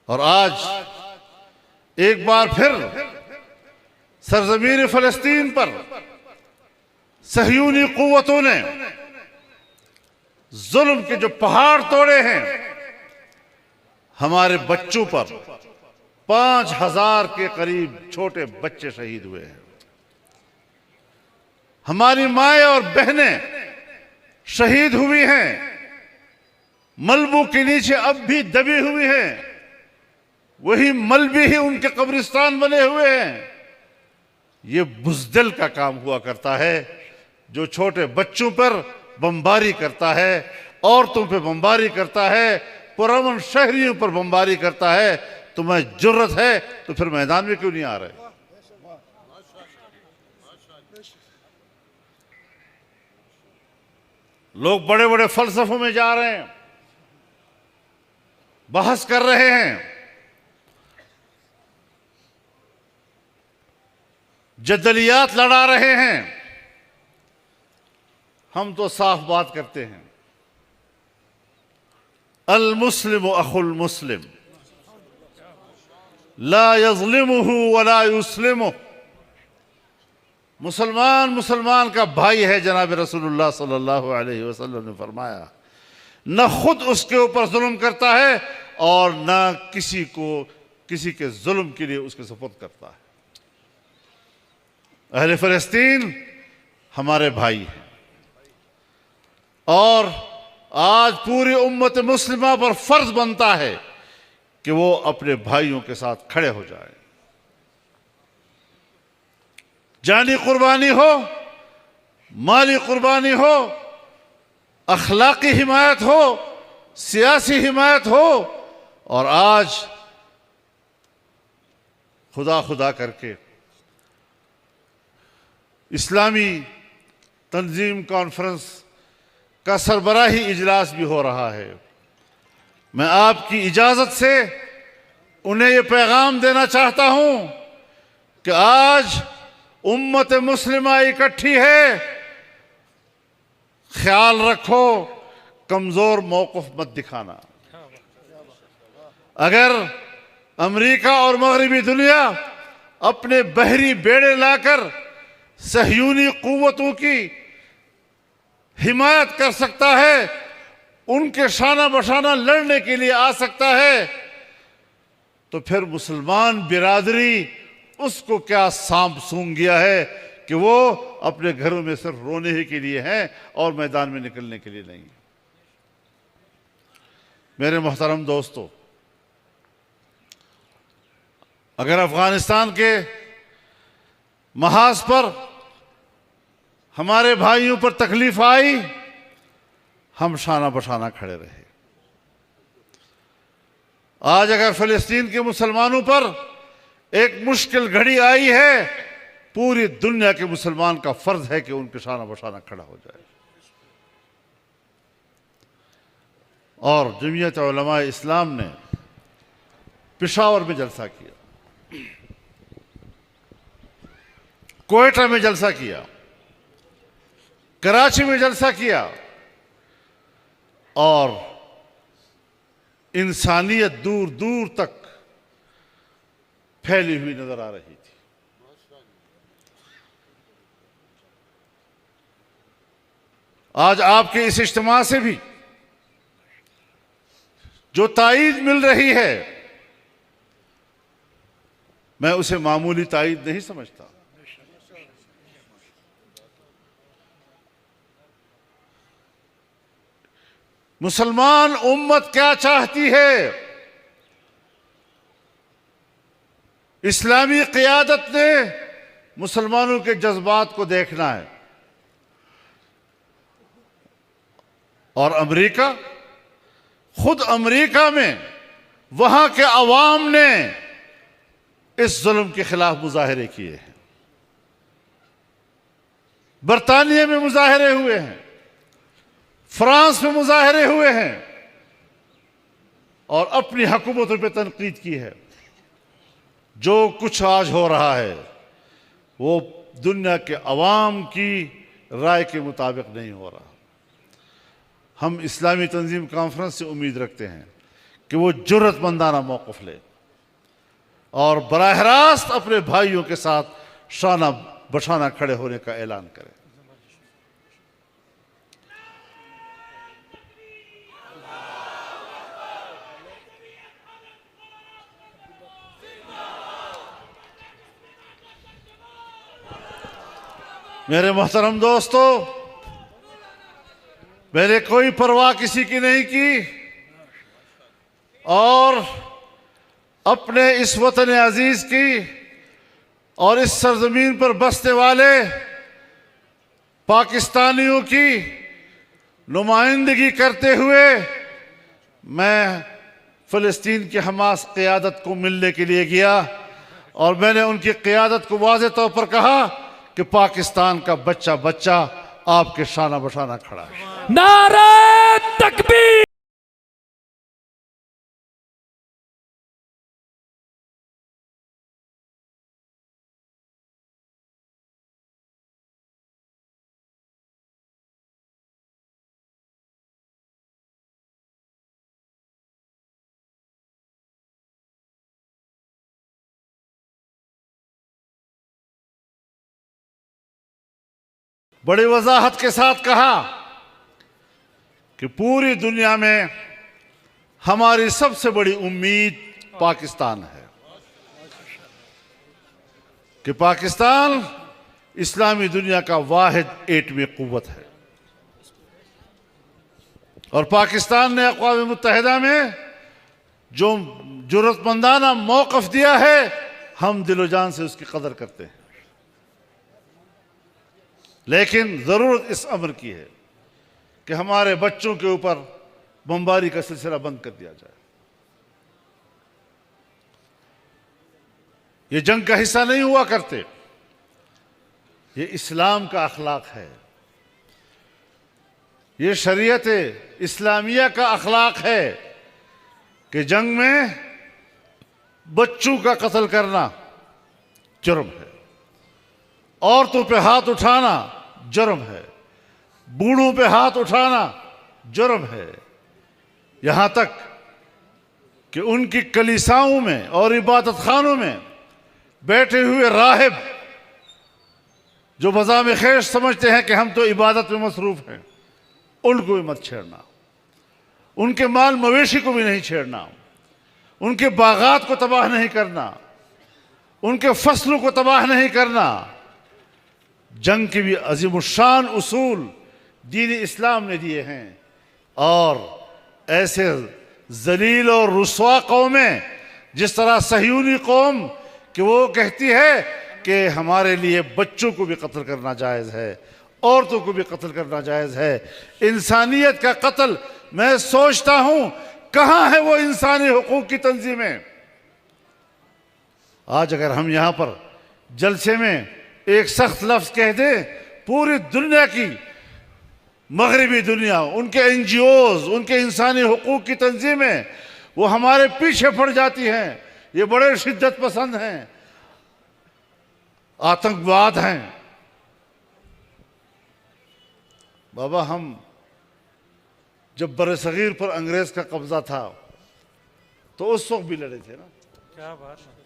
اور آج ایک بار پھر سرزمین فلسطین پر صہیونی قوتوں نے ظلم کے جو پہاڑ توڑے ہیں، ہمارے بچوں پر 5,000 کے قریب چھوٹے بچے شہید ہوئے ہیں، ہماری مائیں اور بہنیں شہید ہوئی ہیں، ملبوں کے نیچے اب بھی دبی ہوئی ہیں، وہی ملبے ہی ان کے قبرستان بنے ہوئے ہیں۔ یہ بزدل کا کام ہوا کرتا ہے جو چھوٹے بچوں پر بمباری کرتا ہے، عورتوں پہ بمباری کرتا ہے، پرامن شہریوں پر بمباری کرتا ہے۔ تمہیں جرت ہے تو پھر میدان میں کیوں نہیں آ رہے؟ لوگ بڑے بڑے فلسفوں میں جا رہے ہیں، بحث کر رہے ہیں، جدلیات لڑا رہے ہیں۔ ہم تو صاف بات کرتے ہیں، المسلم اخو المسلم لا یظلمہ ولا یسلمہ۔ مسلمان کا بھائی ہے، جناب رسول اللہ صلی اللہ علیہ وسلم نے فرمایا، نہ خود اس کے اوپر ظلم کرتا ہے اور نہ کسی کے ظلم کے لیے اس کے سپرد کرتا ہے۔ اہل فلسطین ہمارے بھائی ہیں، اور آج پوری امت مسلمہ پر فرض بنتا ہے کہ وہ اپنے بھائیوں کے ساتھ کھڑے ہو جائیں، جانی قربانی ہو، مالی قربانی ہو، اخلاقی حمایت ہو، سیاسی حمایت ہو۔ اور آج خدا کر کے اسلامی تنظیم کانفرنس کا سربراہی اجلاس بھی ہو رہا ہے۔ میں آپ کی اجازت سے انہیں یہ پیغام دینا چاہتا ہوں کہ آج امت مسلمہ اکٹھی ہے، خیال رکھو کمزور موقف مت دکھانا۔ اگر امریکہ اور مغربی دنیا اپنے بحری بیڑے لا کر صہیونی قوتوں کی حمایت کر سکتا ہے، ان کے شانہ بشانہ لڑنے کے لیے آ سکتا ہے، تو پھر مسلمان برادری اس کو کیا سانپ سونگ گیا ہے کہ وہ اپنے گھروں میں صرف رونے ہی کے لیے ہیں اور میدان میں نکلنے کے لیے نہیں۔ میرے محترم دوستو، اگر افغانستان کے محاذ پر ہمارے بھائیوں پر تکلیف آئی، ہم شانہ بشانہ کھڑے رہے۔ آج اگر فلسطین کے مسلمانوں پر ایک مشکل گھڑی آئی ہے، پوری دنیا کے مسلمان کا فرض ہے کہ ان کے شانہ بشانہ کھڑا ہو جائے۔ اور جمعیت علماء اسلام نے پشاور میں جلسہ کیا، کوئٹہ میں جلسہ کیا، کراچی میں جلسہ کیا، اور انسانیت دور دور تک پھیلی ہوئی نظر آ رہی تھی۔ آج آپ کے اس اجتماع سے بھی جو تائید مل رہی ہے، میں اسے معمولی تائید نہیں سمجھتا۔ مسلمان امت کیا چاہتی ہے؟ اسلامی قیادت نے مسلمانوں کے جذبات کو دیکھنا ہے، اور خود امریکہ میں وہاں کے عوام نے اس ظلم کے خلاف مظاہرے کیے ہیں، برطانیہ میں مظاہرے ہوئے ہیں، فرانس میں مظاہرے ہوئے ہیں، اور اپنی حکومتوں پہ تنقید کی ہے۔ جو کچھ آج ہو رہا ہے وہ دنیا کے عوام کی رائے کے مطابق نہیں ہو رہا۔ ہم اسلامی تنظیم کانفرنس سے امید رکھتے ہیں کہ وہ جرأت مندانہ موقف لے اور براہ راست اپنے بھائیوں کے ساتھ شانہ بشانہ کھڑے ہونے کا اعلان کرے۔ میرے محترم دوستو، میں نے کوئی پرواہ کسی کی نہیں کی اور اپنے اس وطن عزیز کی اور اس سرزمین پر بسنے والے پاکستانیوں کی نمائندگی کرتے ہوئے میں فلسطین کی حماس قیادت کو ملنے کے لیے گیا اور میں نے ان کی قیادت کو واضح طور پر کہا کہ پاکستان کا بچہ بچہ آپ کے شانہ بشانہ کھڑا ہے۔ نعرہ تکبیر! بڑی وضاحت کے ساتھ کہا کہ پوری دنیا میں ہماری سب سے بڑی امید پاکستان ہے، کہ پاکستان اسلامی دنیا کا واحد ایٹمی قوت ہے اور پاکستان نے اقوام متحدہ میں جو جرأت مندانہ موقف دیا ہے، ہم دل و جان سے اس کی قدر کرتے ہیں، لیکن ضرورت اس امر کی ہے کہ ہمارے بچوں کے اوپر بمباری کا سلسلہ بند کر دیا جائے۔ یہ جنگ کا حصہ نہیں ہوا کرتے، یہ اسلام کا اخلاق ہے، یہ شریعت اسلامیہ کا اخلاق ہے کہ جنگ میں بچوں کا قتل کرنا جرم ہے، عورتوں پہ ہاتھ اٹھانا جرم ہے، بوڑھوں پہ ہاتھ اٹھانا جرم ہے، یہاں تک کہ ان کی کلیساؤں میں اور عبادت خانوں میں بیٹھے ہوئے راہب جو بذام خیش سمجھتے ہیں کہ ہم تو عبادت میں مصروف ہیں، ان کو بھی مت چھیڑنا، ان کے مال مویشی کو بھی نہیں چھیڑنا، ان کے باغات کو تباہ نہیں کرنا، ان کے فصلوں کو تباہ نہیں کرنا۔ جنگ کے بھی عظیم الشان اصول دین اسلام نے دیے ہیں اور ایسے ذلیل اور رسوا قومیں جس طرح صہیونی قوم کہ وہ کہتی ہے کہ ہمارے لیے بچوں کو بھی قتل کرنا جائز ہے، عورتوں کو بھی قتل کرنا جائز ہے، انسانیت کا قتل، میں سوچتا ہوں کہاں ہے وہ انسانی حقوق کی تنظیمیں؟ آج اگر ہم یہاں پر جلسے میں ایک سخت لفظ کہہ دیں، پوری دنیا کی مغربی دنیا، ان کے این جی اوز، ان کے انسانی حقوق کی تنظیمیں وہ ہمارے پیچھے پڑ جاتی ہیں، یہ بڑے شدت پسند ہیں، آتنکواد ہیں۔ بابا ہم جب برصغیر پر انگریز کا قبضہ تھا تو اس وقت بھی لڑے تھے نا، کیا بات ہے۔